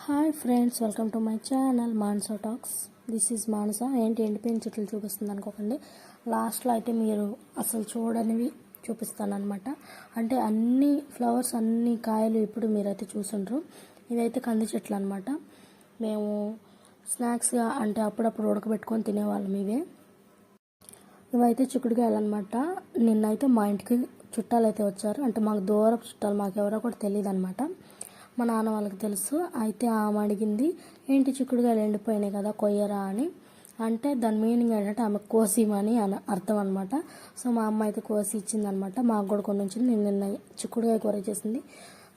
Hi friends, welcome to my channel Manasa talks. This is Manasa. ఎండిపోయిన చెట్లు చూపిస్తుంది అనుకోకండి. లాస్ట్లో అయితే మీరు అసలు చూడనివి చూపిస్తాను అనమాట. అంటే అన్ని ఫ్లవర్స్, అన్ని కాయలు ఇప్పుడు మీరైతే చూసుండ్రు. ఇవైతే కంది చెట్లు అనమాట. మేము స్నాక్స్గా అంటే అప్పుడప్పుడు ఉడకబెట్టుకొని తినేవాళ్ళం. ఇవైతే చిక్కుడుకాయలు అనమాట. నిన్నైతే మా ఇంటికి చుట్టాలు అయితే వచ్చారు. అంటే మాకు దూరపు చుట్టాలు, మాకు ఎవరో కూడా తెలియదు అనమాట. మా నాన్న వాళ్ళకి తెలుసు. అయితే ఆమె అడిగింది, ఏంటి చిక్కుడుకాయలు ఎండిపోయినాయి కదా, కొయ్యరా అని. అంటే దాని మీనింగ్ ఏంటంటే ఆమె కోసిమని అర్థం అనమాట. సో మా అమ్మ అయితే కోసి ఇచ్చిందనమాట. మాకు కూడా కొన్ని వచ్చింది. నేను నిన్న చిక్కుడుకాయ కూర చేసింది.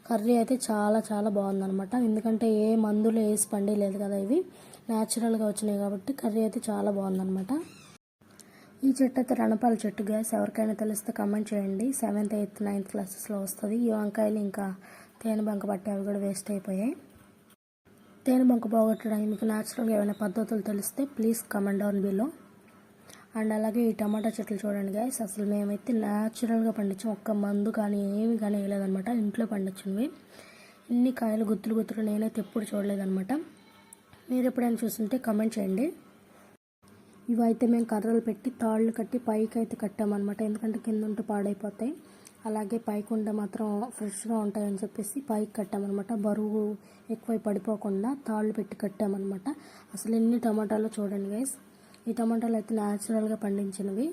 కర్రీ అయితే చాలా చాలా బాగుందనమాట. ఎందుకంటే ఏ మందులు వేసి పండిలేదు కదా, ఇవి న్యాచురల్గా వచ్చినాయి కాబట్టి కర్రీ అయితే చాలా బాగుందనమాట. ఈ చెట్టు అయితే రణపాల చెట్టు గ్యాస్. ఎవరికైనా తెలిస్తే కమెంట్ చేయండి. 7th, 8th, 9th క్లాసెస్లో వస్తుంది. ఈ వంకాయలు ఇంకా తేనె బంక పట్టి అవి కూడా వేస్ట్ అయిపోయాయి. తేనె బంక పోగొట్టడానికి మీకు న్యాచురల్గా ఏమైనా పద్ధతులు తెలిస్తే please comment down below. And అలాగే ఈ టమాటా చెట్లు చూడండి గైస్. అసలు మేమైతే న్యాచురల్గా పండించాం. ఒక్క మందు కానీ ఏమి కానీ వేయలేదనమాట. ఇంట్లో పండించినవి. ఇన్ని కాయలు గుత్తులు గుత్తులు నేనైతే ఎప్పుడు చూడలేదనమాట. మీరు ఎప్పుడైనా చూస్తుంటే కమెంట్ చేయండి. ఇవైతే మేము కర్రలు పెట్టి తాళ్ళు కట్టి పైకి అయితే కట్టామన్నమాట. ఎందుకంటే కింద ఉంటే పాడైపోతాయి. అలాగే పైకి ఉంటే మాత్రం ఫ్రెష్గా ఉంటాయని చెప్పేసి పైకి కట్టామన్నమాట. బరువు ఎక్కువై పడిపోకుండా తాళ్ళు పెట్టి కట్టామన్నమాట. అసలు ఎన్ని టమాటాలు చూడండి గైస్. ఈ టమాటాలు అయితే న్యాచురల్గా పండించినవి.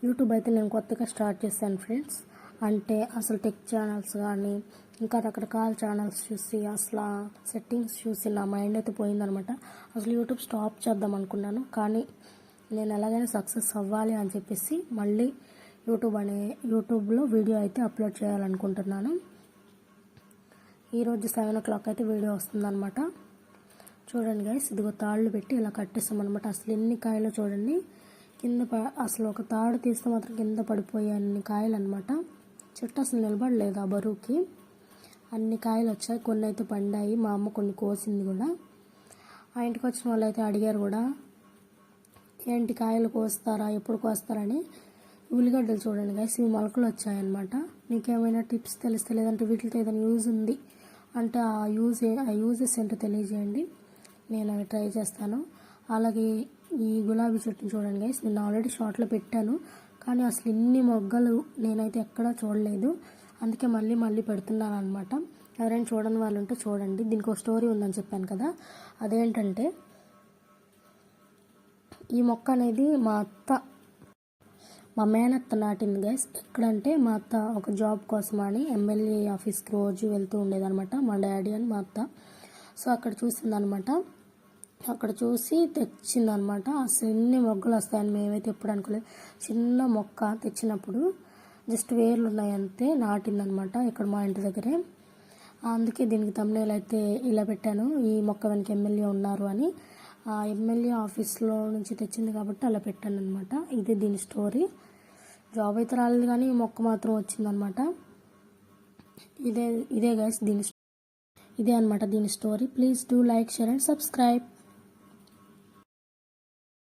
యూట్యూబ్ అయితే నేను కొత్తగా స్టార్ట్ చేశాను ఫ్రెండ్స్. అంటే అసలు టెక్ ఛానల్స్ కానీ ఇంకా రకరకాల ఛానల్స్ చూసి అసలు సెట్టింగ్స్ చూసి నా మైండ్ అయితే పోయిందనమాట. అసలు యూట్యూబ్ స్టాప్ చేద్దాం అనుకున్నాను. కానీ నేను ఎలాగైనా సక్సెస్ అవ్వాలి అని చెప్పేసి మళ్ళీ యూట్యూబ్లో వీడియో అయితే అప్లోడ్ చేయాలనుకుంటున్నాను. ఈరోజు 7 o'clock అయితే వీడియో వస్తుందన్నమాట. చూడండి గైస్, ఇదిగో తాళ్ళు పెట్టి ఇలా కట్టేస్తామన్నమాట. అసలు ఎన్ని కాయలు చూడండి. కింద అసలు ఒక తాడు తీస్తే మాత్రం కింద పడిపోయే అన్ని కాయలు అనమాట. చెట్టు అసలు నిలబడలేదు ఆ బరువుకి. అన్ని కాయలు వచ్చాయి. కొన్ని అయితే పండాయి. మా అమ్మ కొన్ని కోసింది కూడా. ఆ ఇంటికి వచ్చిన వాళ్ళు అయితే అడిగారు కూడా, ఏంటి కాయలు కోస్తారా, ఎప్పుడు కోస్తారని. ఉల్లిగడ్డలు చూడండి గైస్, ఇవి మొలకలు వచ్చాయన్నమాట. మీకేమైనా టిప్స్ తెలిస్తే లేదంటే వీటితో ఏదైనా యూజ్ ఉంది అంటే ఆ యూజెస్ ఏంటో తెలియజేయండి. నేను అవి ట్రై చేస్తాను. అలాగే ఈ గులాబీ చెట్టుని చూడండి గైస్. నేను ఆల్రెడీ షార్ట్లో పెట్టాను. కానీ అసలు ఇన్ని మొగ్గలు నేనైతే ఎక్కడా చూడలేదు. అందుకే మళ్ళీ పెడుతున్నాను అనమాట. ఎవరైనా చూడని వాళ్ళు ఉంటే చూడండి. దీనికి ఒక స్టోరీ ఉందని చెప్పాను కదా. అదేంటంటే ఈ మొక్క అనేది మా మేనత్త నాటింది గైస్. ఎక్కడంటే మా అత్త ఒక జాబ్ కోసం అని ఎమ్మెల్యే ఆఫీస్కి రోజు వెళ్తూ ఉండేదనమాట, మా డాడీ అని మా అత్త. సో అక్కడ చూసిందనమాట. అక్కడ చూసి తెచ్చిందనమాట. అసలు ఎన్ని మొగ్గలు వస్తాయని మేమైతే ఎప్పుడు అనుకోలేదు. చిన్న మొక్క తెచ్చినప్పుడు జస్ట్ వేర్లు ఉన్నాయంతే నాటిందనమాట ఇక్కడ మా ఇంటి దగ్గరే. అందుకే దీనికి thumbnail అయితే ఇలా పెట్టాను, ఈ మొక్క వెనక ఎమ్మెల్యే ఉన్నారు అని. ఆ ఎమ్మెల్యే ఆఫీస్లో నుంచి తెచ్చింది కాబట్టి అలా పెట్టాను అనమాట. ఇది దీని స్టోరీ. జాబ్ అయితే రాలేదు కానీ ఈ మొక్క మాత్రం వచ్చిందనమాట. ఇదే గైస్ ఇదే అనమాట దీని story. Please do like, share and subscribe.